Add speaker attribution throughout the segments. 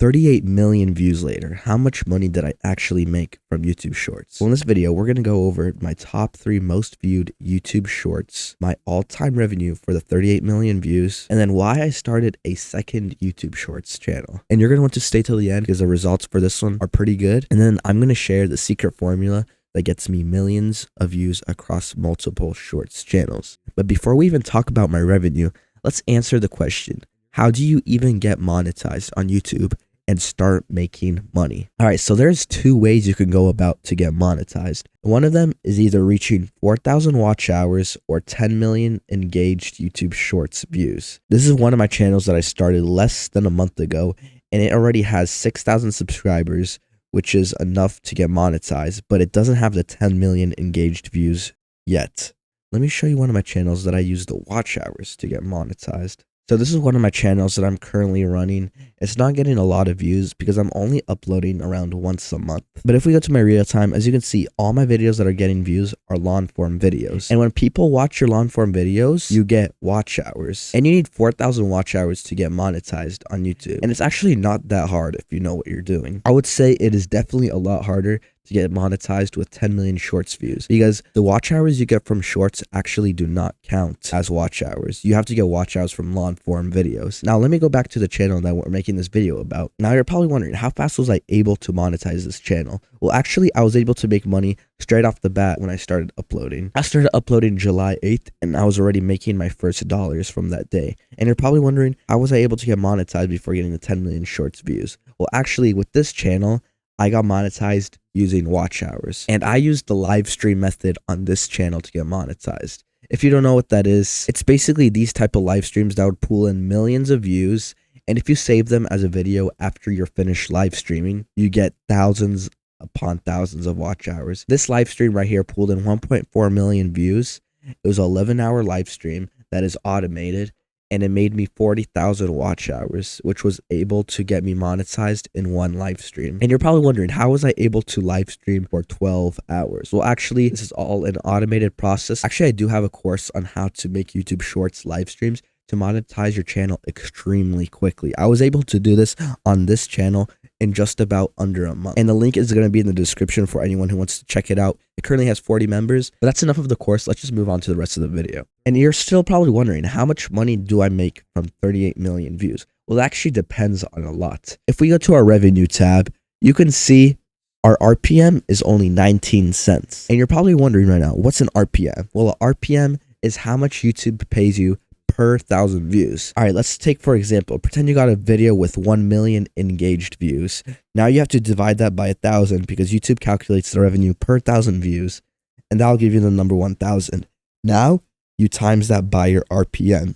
Speaker 1: 38 million views later, how much money did I actually make from YouTube Shorts? Well, in this video, we're going to go over my top 3 most viewed YouTube Shorts, my all-time revenue for the 38 million views, and then why I started a second YouTube Shorts channel. And you're going to want to stay till the end because the results for this one are pretty good. And then I'm going to share the secret formula that gets me millions of views across multiple Shorts channels. But before we even talk about my revenue, let's answer the question, how do you even get monetized on YouTube and start making money? All right, so there's 2 ways you can go about to get monetized. One of them is either reaching 4,000 watch hours or 10 million engaged YouTube Shorts views. This is one of my channels that I started less than a month ago, and it already has 6,000 subscribers, which is enough to get monetized, but it doesn't have the 10 million engaged views yet. Let me show you one of my channels that I use the watch hours to get monetized. So this is one of my channels that I'm currently running. It's not getting a lot of views because I'm only uploading around once a month. But if we go to my real time, as you can see, all my videos that are getting views are long form videos. And when people watch your long form videos, you get watch hours. And you need 4,000 watch hours to get monetized on YouTube. And it's actually not that hard if you know what you're doing. I would say it is definitely a lot harder to get monetized with 10 million Shorts views because the watch hours you get from Shorts actually do not count as watch hours. You have to get watch hours from long form videos. Now let me go back to the channel that we're making this video about. Now you're probably wondering, how fast was I able to monetize this channel? Well, actually I was able to make money straight off the bat when I started uploading. I started uploading July 8th and I was already making my first dollars from that day. And you're probably wondering, how was I able to get monetized before getting the 10 million Shorts views? Well, actually with this channel, I got monetized using watch hours, and I used the live stream method on this channel to get monetized. If you don't know what that is, it's basically these type of live streams that would pull in millions of views, and if you save them as a video after you're finished live streaming, you get thousands upon thousands of watch hours. This live stream right here pulled in 1.4 million views. It was an 11-hour live stream that is automated, and it made me 40,000 watch hours, which was able to get me monetized in one live stream. And you're probably wondering, how was I able to live stream for 12 hours? Well, actually, this is all an automated process. Actually, I do have a course on how to make YouTube Shorts live streams to monetize your channel extremely quickly. I was able to do this on this channel in just about under a month. And the link is going to be in the description for anyone who wants to check it out. It currently has 40 members, but that's enough of the course. Let's just move on to the rest of the video. And you're still probably wondering, how much money do I make from 38 million views? Well, it actually depends on a lot. If we go to our revenue tab, you can see our RPM is only 19 cents. And you're probably wondering right now, what's an RPM? Well, an RPM is how much YouTube pays you per 1,000 views. All right, let's take, for example, pretend you got a video with 1 million engaged views. Now you have to divide that by 1,000 because YouTube calculates the revenue per 1,000 views, and that'll give you the number 1,000. Now you times that by your RPM,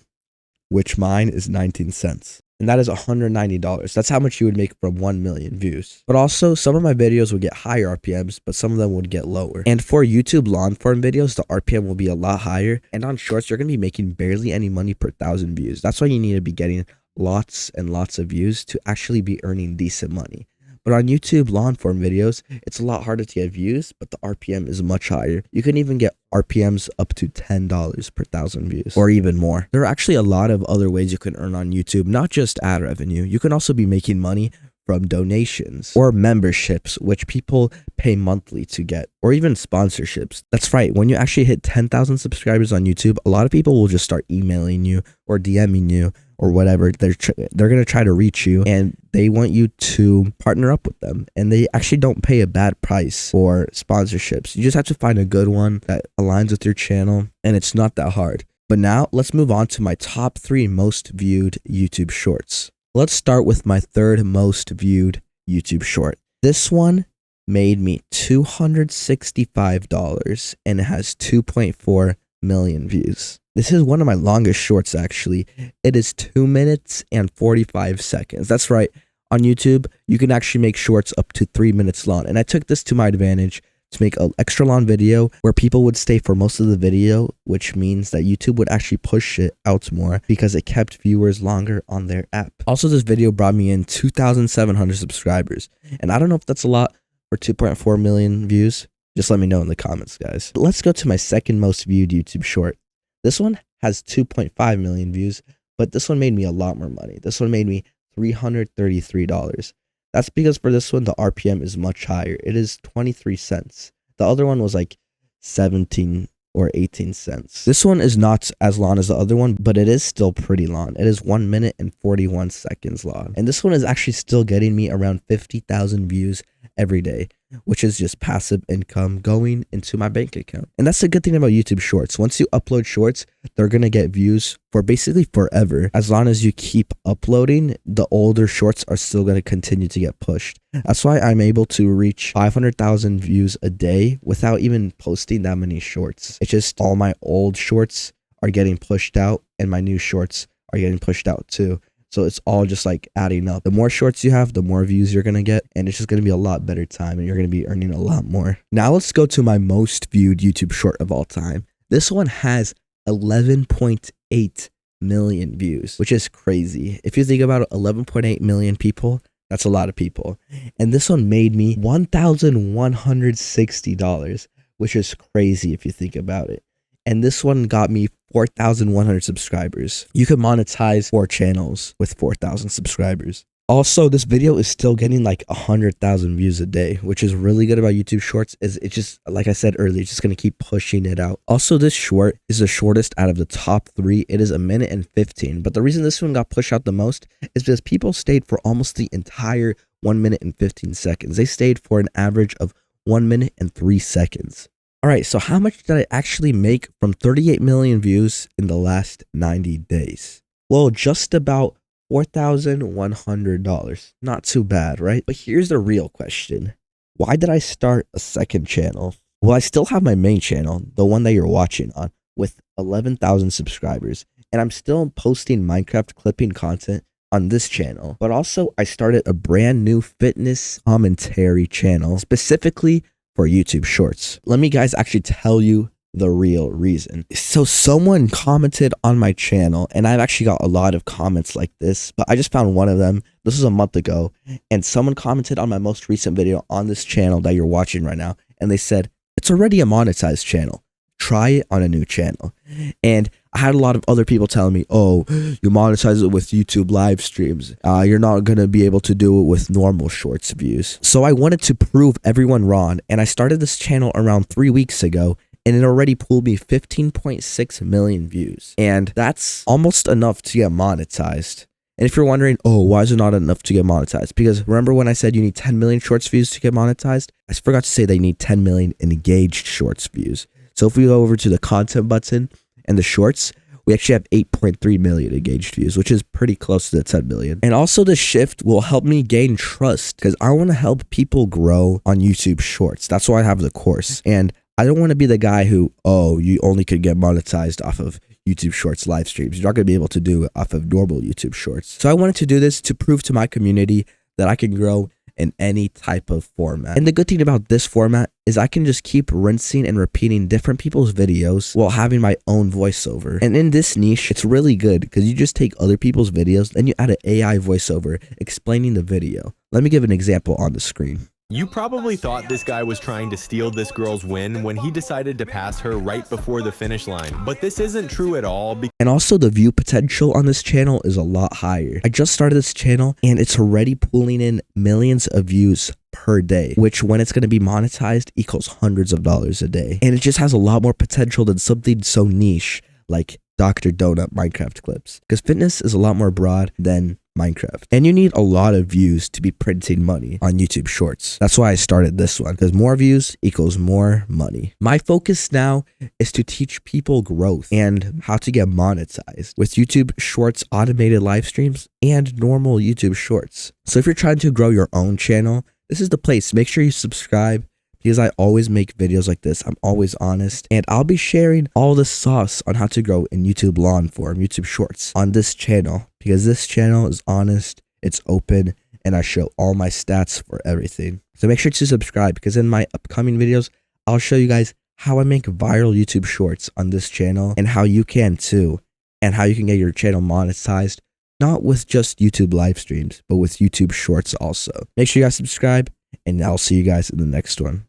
Speaker 1: which mine is 19 cents. And that is $190. That's how much you would make from 1 million views. But also, some of my videos would get higher RPMs, but some of them would get lower. And for YouTube long form videos, the RPM will be a lot higher. And on Shorts, you're going to be making barely any money per 1,000 views. That's why you need to be getting lots and lots of views to actually be earning decent money. But on YouTube long form videos, it's a lot harder to get views, but the RPM is much higher. You can even get RPMs up to $10 per 1,000 views or even more. There are actually a lot of other ways you can earn on YouTube, not just ad revenue. You can also be making money from donations or memberships, which people pay monthly to get, or even sponsorships. That's right. When you actually hit 10,000 subscribers on YouTube, a lot of people will just start emailing you or DMing you or whatever. They're going to try to reach you, and they want you to partner up with them. And they actually don't pay a bad price for sponsorships. You just have to find a good one that aligns with your channel, and it's not that hard. But now let's move on to my top 3 most viewed YouTube Shorts. Let's start with my 3rd most viewed YouTube short. This one made me $265 and it has 2.4 million views. This is one of my longest shorts actually. It is 2 minutes and 45 seconds. That's right. On YouTube, you can actually make shorts up to 3 minutes long. And I took this to my advantage to make an extra long video where people would stay for most of the video, which means that YouTube would actually push it out more because it kept viewers longer on their app. Also, this video brought me in 2,700 subscribers, and I don't know if that's a lot for 2.4 million views. Just let me know in the comments, guys. Let's go to my 2nd most viewed YouTube short. This one has 2.5 million views, but this one made me a lot more money. This one made me $333. That's because for this one, the RPM is much higher. It is 23 cents. The other one was like 17 or 18 cents. This one is not as long as the other one, but it is still pretty long. It is 1 minute and 41 seconds long. And this one is actually still getting me around 50,000 views every day, which is just passive income going into my bank account. And that's the good thing about YouTube Shorts. Once you upload shorts, they're going to get views for basically forever. As long as you keep uploading, the older shorts are still going to continue to get pushed. That's why I'm able to reach 500,000 views a day without even posting that many shorts. It's just all my old shorts are getting pushed out and my new shorts are getting pushed out too. So it's all just like adding up. The more shorts you have, the more views you're going to get. And it's just going to be a lot better time and you're going to be earning a lot more. Now let's go to my most viewed YouTube short of all time. This one has 11.8 million views, which is crazy. If you think about it, 11.8 million people, that's a lot of people. And this one made me $1,160, which is crazy if you think about it. And this one got me 4,100 subscribers. You could monetize 4 channels with 4,000 subscribers. Also, this video is still getting like 100,000 views a day, which is really good about YouTube Shorts. Is it just, like I said earlier, it's just going to keep pushing it out. Also, this short is the shortest out of the top 3. It is 1 minute and 15. But the reason this one got pushed out the most is because people stayed for almost the entire 1 minute and 15 seconds. They stayed for an average of 1 minute and 3 seconds. All right, so how much did I actually make from 38 million views in the last 90 days? Well, just about $4,100. Not too bad, right? But here's the real question. Why did I start a second channel? Well, I still have my main channel, the one that you're watching on, with 11,000 subscribers. And I'm still posting Minecraft clipping content on this channel. But also, I started a brand new fitness commentary channel, specifically for YouTube Shorts. Let me guys actually tell you the real reason. So someone commented on my channel, and I've actually got a lot of comments like this, but I just found one of them. This was a month ago, and someone commented on my most recent video on this channel that you're watching right now, and they said, it's already a monetized channel. Try it on a new channel. And I had a lot of other people telling me, oh, you monetize it with YouTube live streams. You're not going to be able to do it with normal shorts views. So I wanted to prove everyone wrong. And I started this channel around 3 weeks ago. And it already pulled me 15.6 million views. And that's almost enough to get monetized. And if you're wondering, oh, why is it not enough to get monetized? Because remember when I said you need 10 million shorts views to get monetized? I forgot to say they need 10 million engaged shorts views. So if we go over to the content button and the shorts, we actually have 8.3 million engaged views, which is pretty close to the 10 million. And also the shift will help me gain trust because I want to help people grow on YouTube Shorts. That's why I have the course. And I don't want to be the guy who, oh, you only could get monetized off of YouTube Shorts live streams. You're not going to be able to do it off of normal YouTube Shorts. So I wanted to do this to prove to my community that I can grow in any type of format. And the good thing about this format is I can just keep rinsing and repeating different people's videos while having my own voiceover. And in this niche, it's really good because you just take other people's videos and you add an AI voiceover explaining the video. Let me give an example on the screen.
Speaker 2: You probably thought this guy was trying to steal this girl's win when he decided to pass her right before the finish line, but this isn't true at all.
Speaker 1: And also the view potential on this channel is a lot higher. I just started this channel and it's already pulling in millions of views per day, which when it's going to be monetized equals hundreds of dollars a day. And it just has a lot more potential than something so niche like Dr. Donut Minecraft clips, because fitness is a lot more broad than Minecraft. And you need a lot of views to be printing money on YouTube Shorts. That's why I started this one, because more views equals more money. My focus now is to teach people growth and how to get monetized with YouTube Shorts automated live streams and normal YouTube Shorts. So if you're trying to grow your own channel, this is the place. Make sure you subscribe, because I always make videos like this. I'm always honest, and I'll be sharing all the sauce on how to grow in YouTube long form, YouTube Shorts on this channel, because this channel is honest, it's open, and I show all my stats for everything. So make sure to subscribe, because in my upcoming videos, I'll show you guys how I make viral YouTube Shorts on this channel and how you can too, and how you can get your channel monetized, not with just YouTube live streams, but with YouTube Shorts also. Make sure you guys subscribe, and I'll see you guys in the next one.